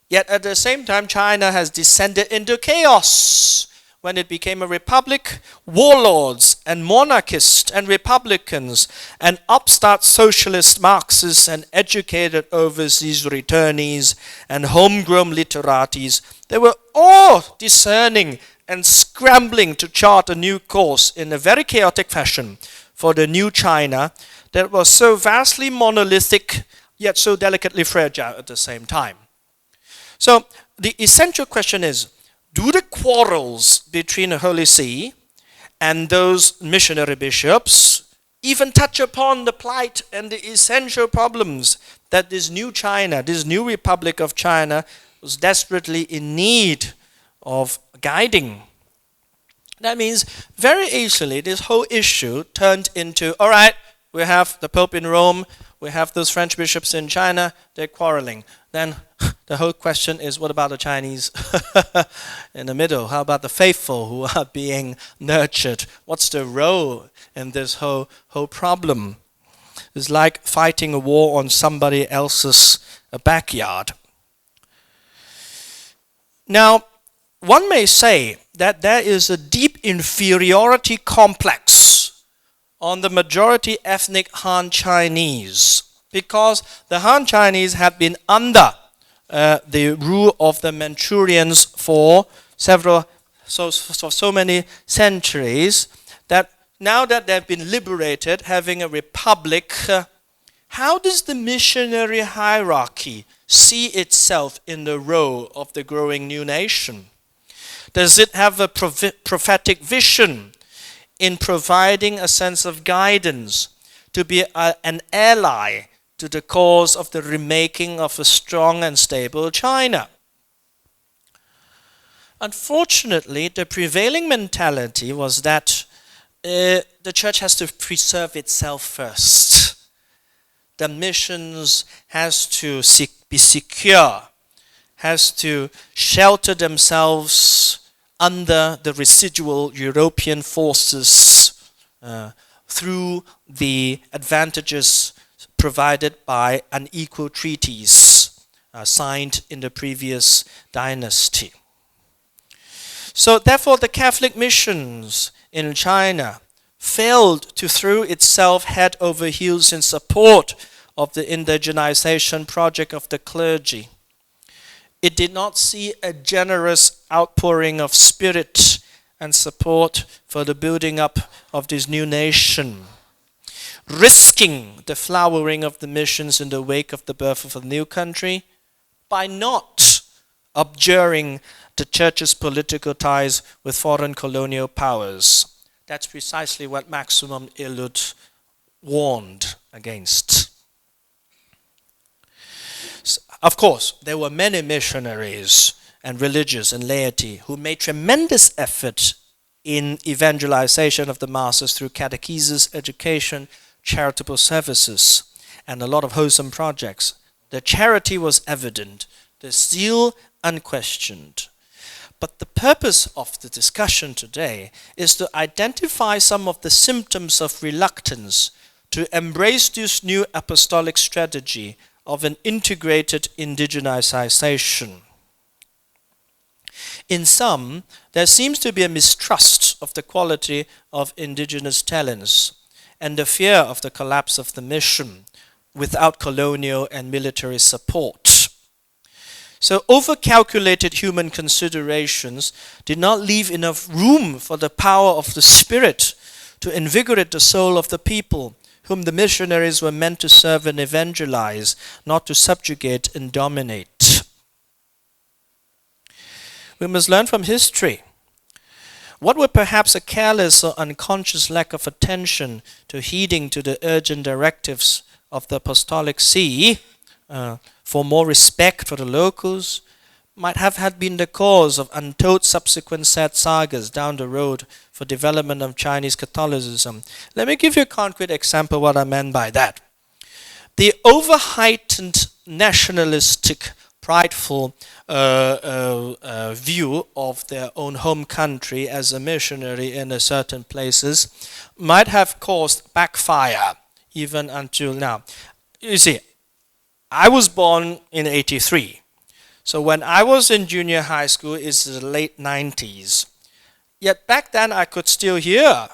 Yet at the same time, China has descended into chaos. When it became a republic, warlords and monarchists and republicans and upstart socialist Marxists and educated overseas returnees and homegrown literatis, they were all discerning and scrambling to chart a new course in a very chaotic fashion for the new China that was so vastly monolithic yet so delicately fragile at the same time. So the essential question is, do the quarrels between the Holy See and those missionary bishops even touch upon the plight and the essential problems that this new China, this new Republic of China, was desperately in need of guiding? That means very easily this whole issue turned into, all right, we have the Pope in Rome, we have those French bishops in China, they're quarreling. Then the whole question is, what about the Chinese in the middle? How about the faithful who are being nurtured? What's the role in this whole problem? It's like fighting a war on somebody else's backyard. Now, one may say that there is a deep inferiority complex on the majority ethnic Han Chinese, because the Han Chinese had been under the rule of the Manchurians for so many centuries, that now that they've been liberated, having a republic, how does the missionary hierarchy see itself in the role of the growing new nation? Does it have a prophetic vision in providing a sense of guidance to be an ally to the cause of the remaking of a strong and stable China? Unfortunately, the prevailing mentality was that the church has to preserve itself first. The missions has to be secure, has to shelter themselves under the residual European forces through the advantages provided by unequal treaties signed in the previous dynasty. So therefore the Catholic missions in China failed to throw itself head over heels in support of the indigenization project of the clergy. It did not see a generous outpouring of spirit and support for the building up of this new nation, risking the flowering of the missions in the wake of the birth of a new country by not abjuring the church's political ties with foreign colonial powers. That's precisely what Maximum Illud warned against. Of course, there were many missionaries and religious and laity who made tremendous effort in evangelization of the masses through catechesis, education, charitable services, and a lot of wholesome projects. The charity was evident, the zeal unquestioned. But the purpose of the discussion today is to identify some of the symptoms of reluctance to embrace this new apostolic strategy of an integrated indigenization. In some, there seems to be a mistrust of the quality of indigenous talents and the fear of the collapse of the mission without colonial and military support. So over-calculated human considerations did not leave enough room for the power of the Spirit to invigorate the soul of the people whom the missionaries were meant to serve and evangelize, not to subjugate and dominate. We must learn from history. What were perhaps a careless or unconscious lack of attention to heeding to the urgent directives of the Apostolic See for more respect for the locals might have had been the cause of untold subsequent sad sagas down the road for development of Chinese Catholicism. Let me give you a concrete example of what I meant by that. The over-heightened nationalistic, prideful view of their own home country as a missionary in a certain places might have caused backfire even until now. You see, I was born in 83. So when I was in junior high school, it's the late 90s. Yet back then I could still hear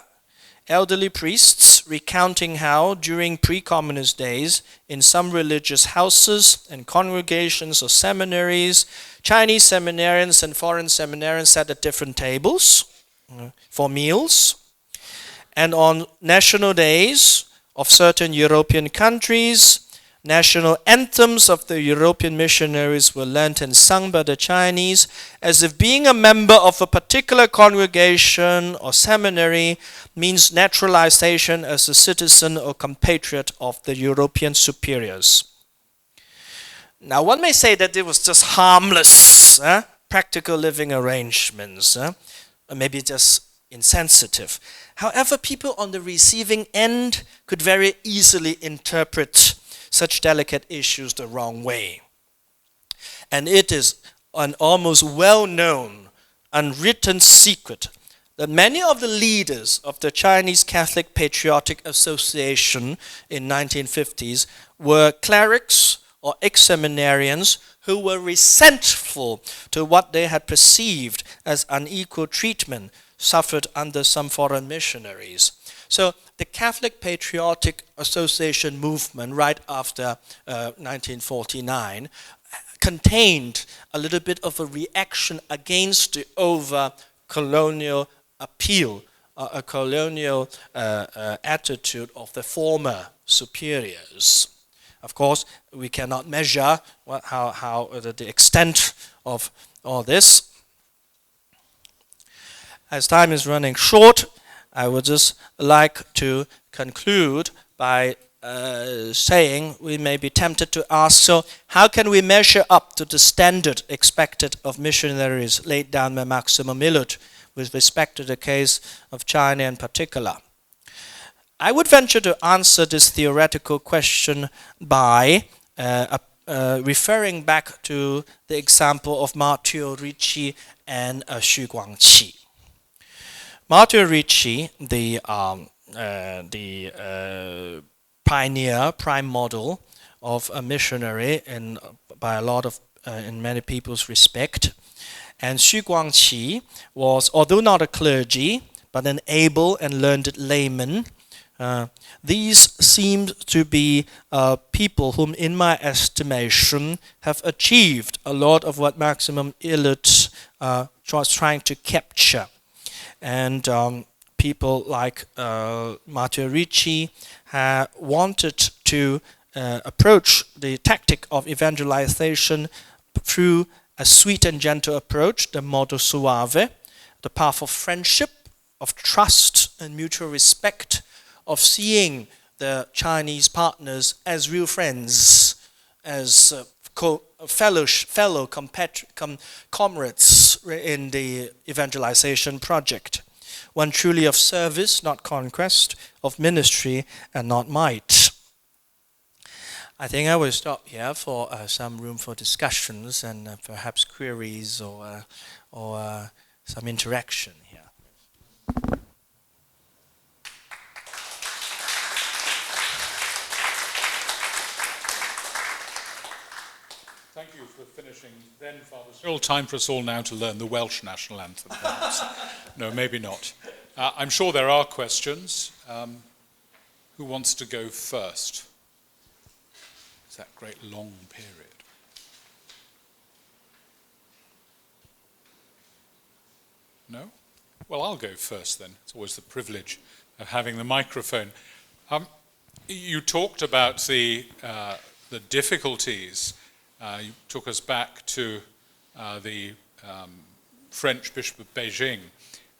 elderly priests recounting how during pre-communist days in some religious houses and congregations or seminaries, Chinese seminarians and foreign seminarians sat at different tables for meals. And on national days of certain European countries, national anthems of the European missionaries were learnt and sung by the Chinese as if being a member of a particular congregation or seminary means naturalization as a citizen or compatriot of the European superiors. Now one may say that it was just harmless, practical living arrangements, or maybe just insensitive. However, people on the receiving end could very easily interpret such delicate issues the wrong way. And it is an almost well-known, unwritten secret that many of the leaders of the Chinese Catholic Patriotic Association in 1950s were clerics or ex-seminarians who were resentful to what they had perceived as unequal treatment suffered under some foreign missionaries. So the Catholic Patriotic Association movement right after 1949 contained a little bit of a reaction against the over-colonial appeal, a colonial attitude of the former superiors. Of course, we cannot measure how the extent of all this. As time is running short, I would just like to conclude by saying we may be tempted to ask, so how can we measure up to the standard expected of missionaries laid down by Maximum Illud? with respect to the case of China in particular. I would venture to answer this theoretical question by referring back to the example of Matteo Ricci and Xu Guangqi. Matteo Ricci, the pioneer, prime model of a missionary by a lot of in many people's respect, and Xu Guangqi was, although not a clergy, but an able and learned layman. These seem to be people whom, in my estimation, have achieved a lot of what Maximum Illud was trying to capture. And people like Matteo Ricci wanted to approach the tactic of evangelization through a sweet and gentle approach, the modo suave, the path of friendship, of trust and mutual respect, of seeing the Chinese partners as real friends, as fellow comrades in the evangelization project. One truly of service, not conquest, of ministry and not might. I think I will stop here for some room for discussions and perhaps queries or some interaction here. Thank you for finishing then, Father Cyril. Time for us all now to learn the Welsh national anthem, perhaps. No, maybe not. I'm sure there are questions. Who wants to go first? It's that great long period. No? Well, I'll go first then. It's always the privilege of having the microphone. You talked about the difficulties. You took us back to the French Bishop of Beijing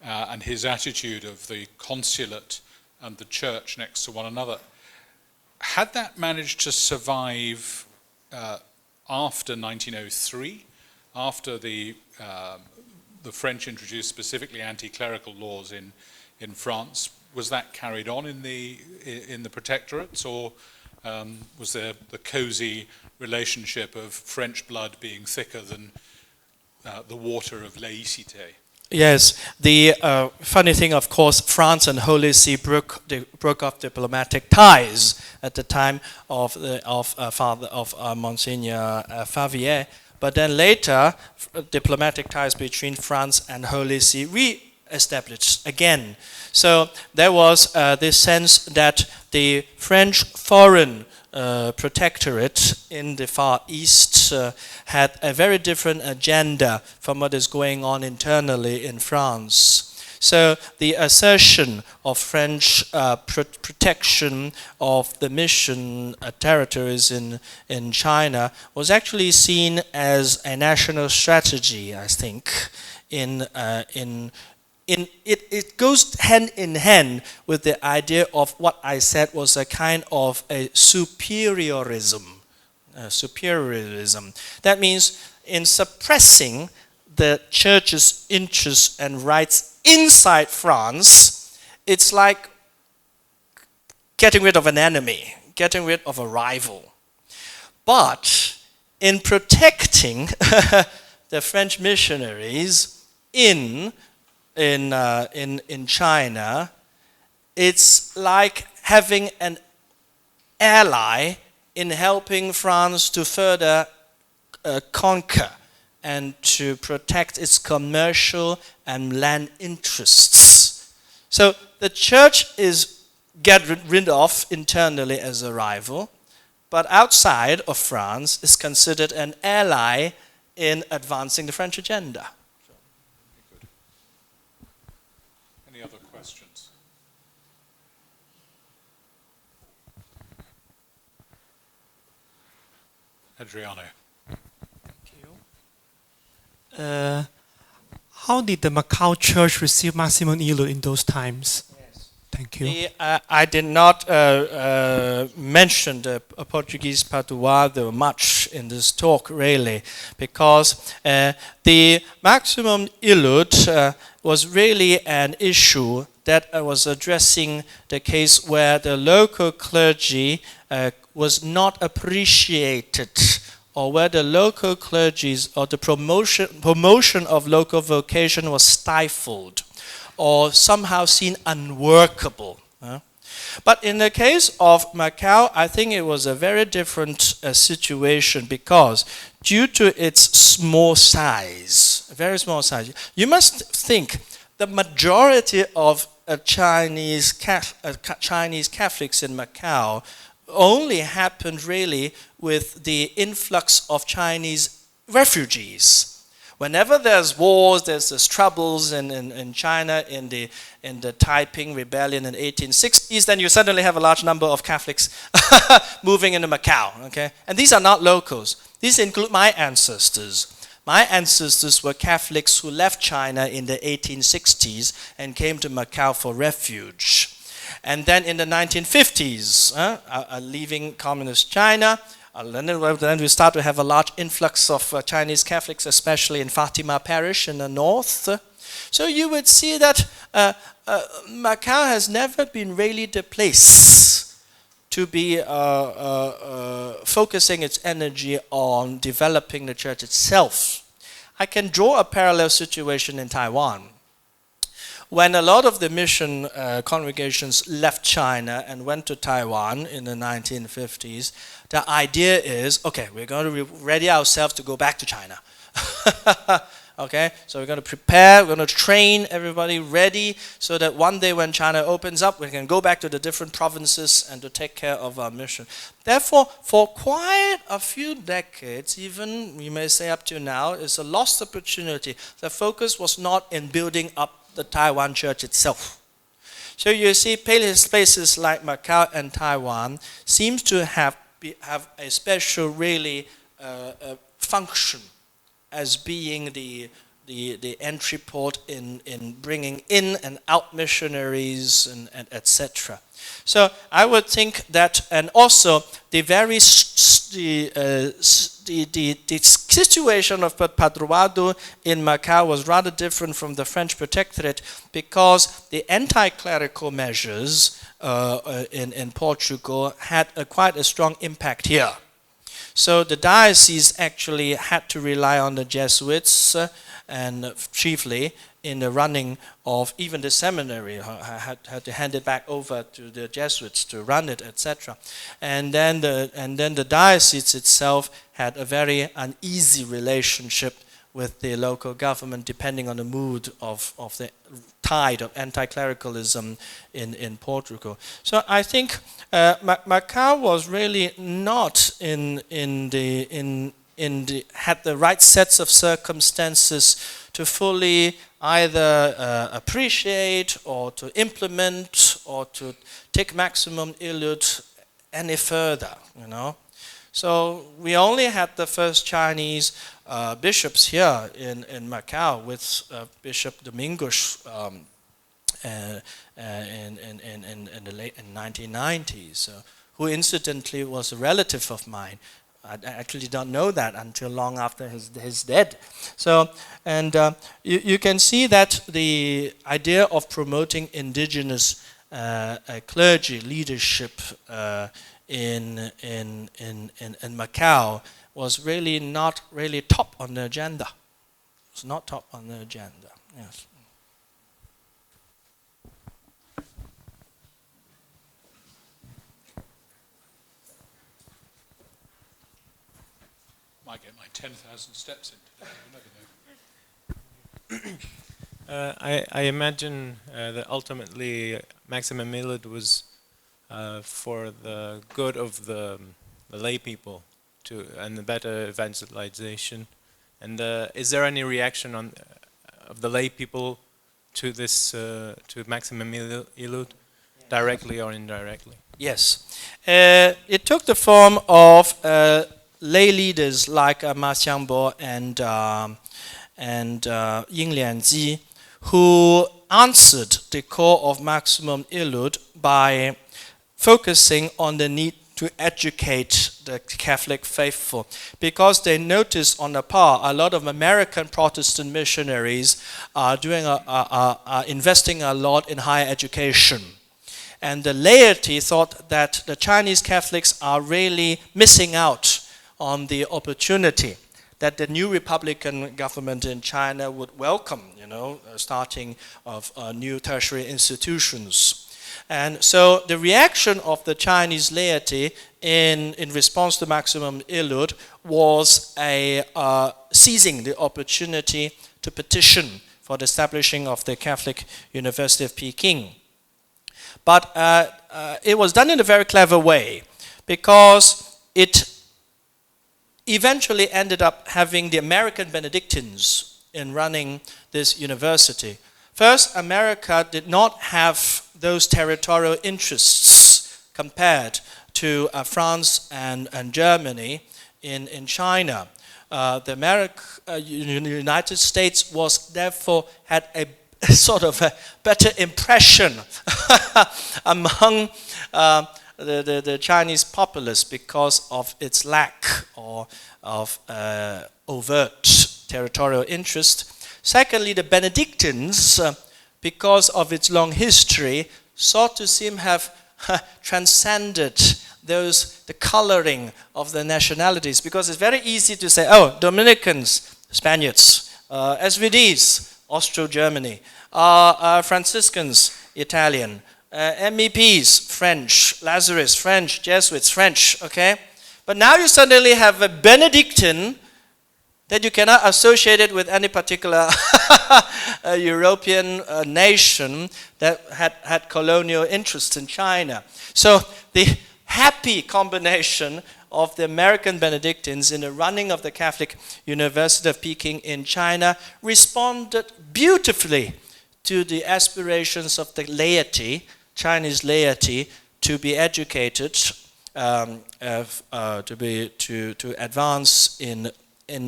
and his attitude of the consulate and the church next to one another. Had that managed to survive after 1903, after the French introduced specifically anti-clerical laws in France? Was that carried on in the protectorates, or was there the cosy relationship of French blood being thicker than the water of laïcité? Yes, the funny thing, of course, France and Holy See broke off diplomatic ties at the time of Monsignor Favier, but then later diplomatic ties between France and Holy See re-established again. So there was this sense that the French foreign protectorate in the Far East had a very different agenda from what is going on internally in France. So the assertion of French protection of the mission territories in China was actually seen as a national strategy, I think. It goes hand in hand with the idea of what I said was a kind of a superiorism. That means in suppressing the church's interests and rights inside France, it's like getting rid of an enemy, getting rid of a rival. But in protecting the French missionaries in China, it's like having an ally in helping France to further conquer and to protect its commercial and land interests. So the church is get rid of internally as a rival, but outside of France is considered an ally in advancing the French agenda. Any other questions? Adriano. How did the Macau church receive Maximum Illud in those times? Yes. Thank Thank you. I did not mention the Portuguese Padroado much in this talk, really, because the maximum Illud was really an issue that was addressing the case where the local clergy was not appreciated, or where the local clergies or the promotion of local vocation was stifled or somehow seen unworkable. But in the case of Macau, I think it was a very different situation, because due to its small size, very small size, you must think the majority of Chinese Catholics in Macau only happened really with the influx of Chinese refugees. Whenever there's wars, there's troubles in China, in the Taiping Rebellion in 1860s, then you suddenly have a large number of Catholics moving into Macau. Okay? And these are not locals. These include my ancestors. My ancestors were Catholics who left China in the 1860s and came to Macau for refuge. And then in the 1950s, leaving communist China, then we start to have a large influx of Chinese Catholics, especially in Fatima Parish in the north. So you would see that Macau has never been really the place to be focusing its energy on developing the church itself. I can draw a parallel situation in Taiwan. When a lot of the mission congregations left China and went to Taiwan in the 1950s, the idea is, okay, we're going to ready ourselves to go back to China. Okay, so we're going to prepare, we're going to train everybody ready so that one day when China opens up, we can go back to the different provinces and to take care of our mission. Therefore, for quite a few decades, even you may say up to now, it's a lost opportunity. The focus was not in building up the Taiwan church itself. So you see places like Macau and Taiwan seems to have a special really function as being the entry port in bringing in and out missionaries and etc. So I would think that, and also the situation of Padroado in Macau was rather different from the French protectorate, because the anti-clerical measures in Portugal had quite a strong impact here. So the diocese actually had to rely on the Jesuits, and chiefly in the running of even the seminary, had to hand it back over to the Jesuits to run it, etc. And then the diocese itself had a very uneasy relationship with the local government, depending on the mood of the tide of anti-clericalism in Portugal. So I think Macau was really not had the right sets of circumstances to fully either appreciate or to implement or to take maximum Illud any further, you know. So we only had the first Chinese bishops here in Macau with Bishop Domingos in the 1990s, who incidentally was a relative of mine. I actually don't know that until long after his death. So, and you can see that the idea of promoting indigenous clergy leadership in Macau was really not really top on the agenda. It's not top on the agenda. Yes. Might get my 10,000 steps in today. You never know. I imagine that ultimately maximum Illud was for the good of the lay people and the better evangelization. And is there any reaction of the lay people to this to maximum Illud, directly or indirectly? Yes, it took the form of lay leaders like Ma Xiangbo and Ying Lianji, who answered the call of Maximum Illud by focusing on the need to educate the Catholic faithful, because they noticed on the par a lot of American Protestant missionaries are investing a lot in higher education. And the laity thought that the Chinese Catholics are really missing out on the opportunity that the new Republican government in China would welcome, starting of new tertiary institutions. And so the reaction of the Chinese laity in response to Maximum Illud was seizing the opportunity to petition for the establishing of the Catholic University of Peking. But it was done in a very clever way, because it eventually ended up having the American Benedictines in running this university. First, America did not have those territorial interests compared to France and Germany in China. The United States was therefore had a sort of a better impression among the Chinese populace because of its lack of overt territorial interest. Secondly, the Benedictines, because of its long history, sought to seem have transcended the coloring of the nationalities, because it's very easy to say, oh, Dominicans, Spaniards, SVDs, Austro-Germany, Franciscans, Italian, MEPs, French, Lazarus, French, Jesuits, French, okay? But now you suddenly have a Benedictine that you cannot associate it with any particular European nation that had colonial interests in China. So the happy combination of the American Benedictines in the running of the Catholic University of Peking in China responded beautifully to the aspirations of the laity, Chinese laity, to be educated, to advance in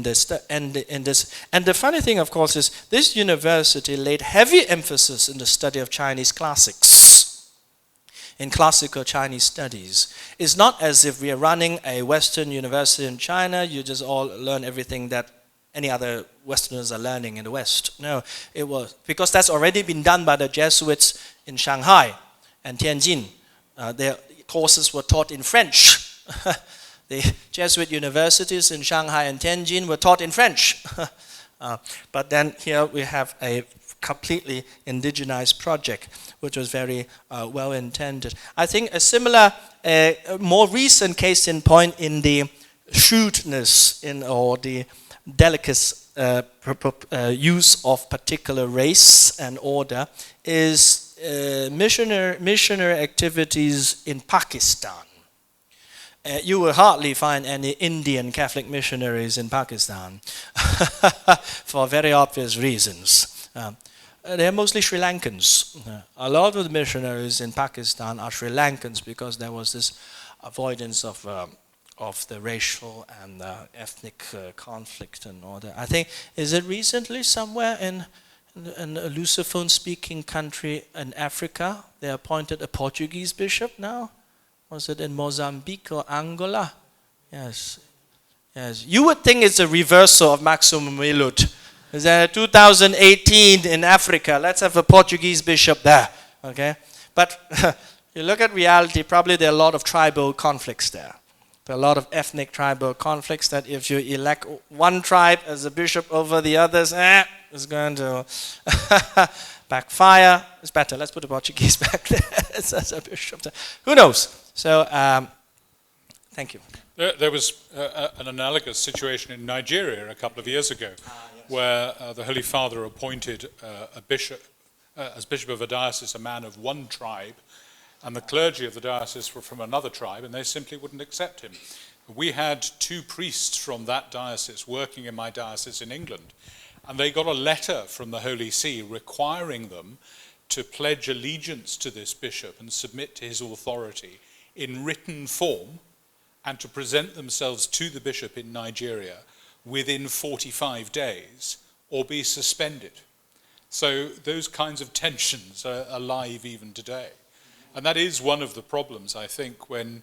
this. And the funny thing, of course, is this university laid heavy emphasis in the study of Chinese classics, in classical Chinese studies. It's not as if we are running a Western university in China, you just all learn everything that any other Westerners are learning in the West. No, it was because that's already been done by the Jesuits in Shanghai and Tianjin. Their courses were taught in French. The Jesuit universities in Shanghai and Tianjin were taught in French. But then here we have a completely indigenized project, which was very well intended. I think a similar, more recent case in point in the shrewdness or the delicate use of particular race and order is missionary activities in Pakistan. You will hardly find any Indian Catholic missionaries in Pakistan for very obvious reasons. They're mostly Sri Lankans. A lot of the missionaries in Pakistan are Sri Lankans because there was this avoidance of the racial and ethnic conflict and all that. I think, is it recently somewhere in a Lusophone-speaking country in Africa, they appointed a Portuguese bishop now? Was it in Mozambique or Angola? Yes. Yes. You would think it's a reversal of Maximum Illud. Is that 2018 in Africa? Let's have a Portuguese bishop there. Okay? But you look at reality, probably there are a lot of tribal conflicts there. There are a lot of ethnic tribal conflicts that if you elect one tribe as a bishop over the others, it's going to backfire. It's better. Let's put the Portuguese back there as a bishop. Who knows? So, thank you. There was an analogous situation in Nigeria a couple of years ago, yes, where the Holy Father appointed a bishop, as bishop of a diocese, a man of one tribe, and the clergy of the diocese were from another tribe, and they simply wouldn't accept him. We had 2 priests from that diocese working in my diocese in England, and they got a letter from the Holy See requiring them to pledge allegiance to this bishop and submit to his authority in written form, and to present themselves to the bishop in Nigeria within 45 days or be suspended. So those kinds of tensions are alive even today. And that is one of the problems, I think, when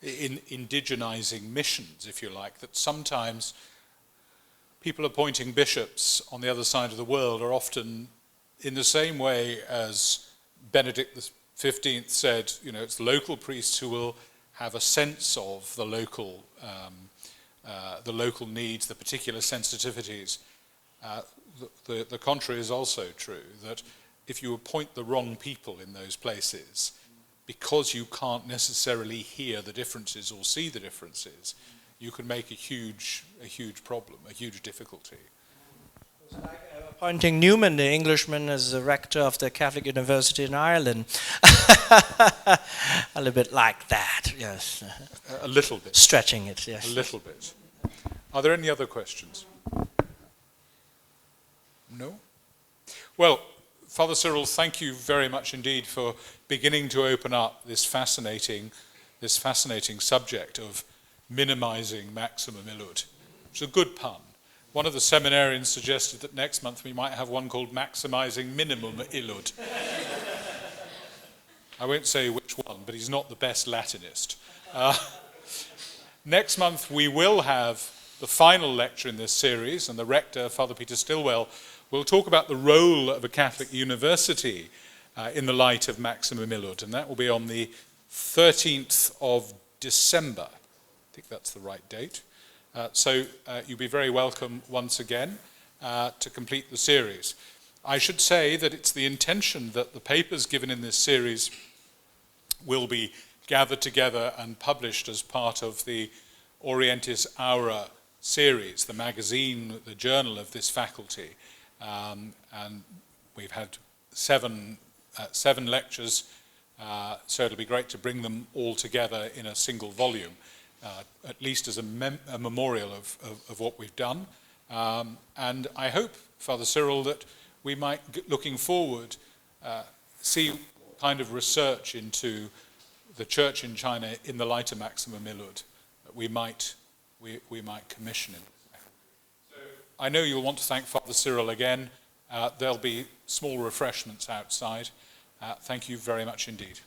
in indigenizing missions, if you like, that sometimes people appointing bishops on the other side of the world are often, in the same way as Benedict XV said, it's local priests who will have a sense of the local needs, the particular sensitivities. The contrary is also true, that if you appoint the wrong people in those places, because you can't necessarily hear the differences or see the differences, you can make a huge problem, a huge difficulty. It's like appointing Newman, the Englishman, as the rector of the Catholic University in Ireland. A little bit like that, yes. A little bit. Stretching it, yes. A little bit. Are there any other questions? No? Well, Father Cyril, thank you very much indeed for beginning to open up this fascinating subject of minimizing maximum illud. It's a good pun. One of the seminarians suggested that next month we might have one called Maximizing Minimum Illud. I won't say which one, but he's not the best Latinist. Next month we will have the final lecture in this series, and the rector, Father Peter Stilwell, will talk about the role of a Catholic university in the light of maximum illud, and that will be on the 13th of December. I think that's the right date. So you'll be very welcome once again to complete the series. I should say that it's the intention that the papers given in this series will be gathered together and published as part of the Orientis Aura series, the magazine, the journal of this faculty. And we've had seven lectures, so it'll be great to bring them all together in a single volume, at least as a memorial of what we've done. And I hope, Father Cyril, that we might, looking forward, see what kind of research into the church in China in the light of maximum illud that we might commission in. I know you'll want to thank Father Cyril again. There'll be small refreshments outside. Thank you very much indeed.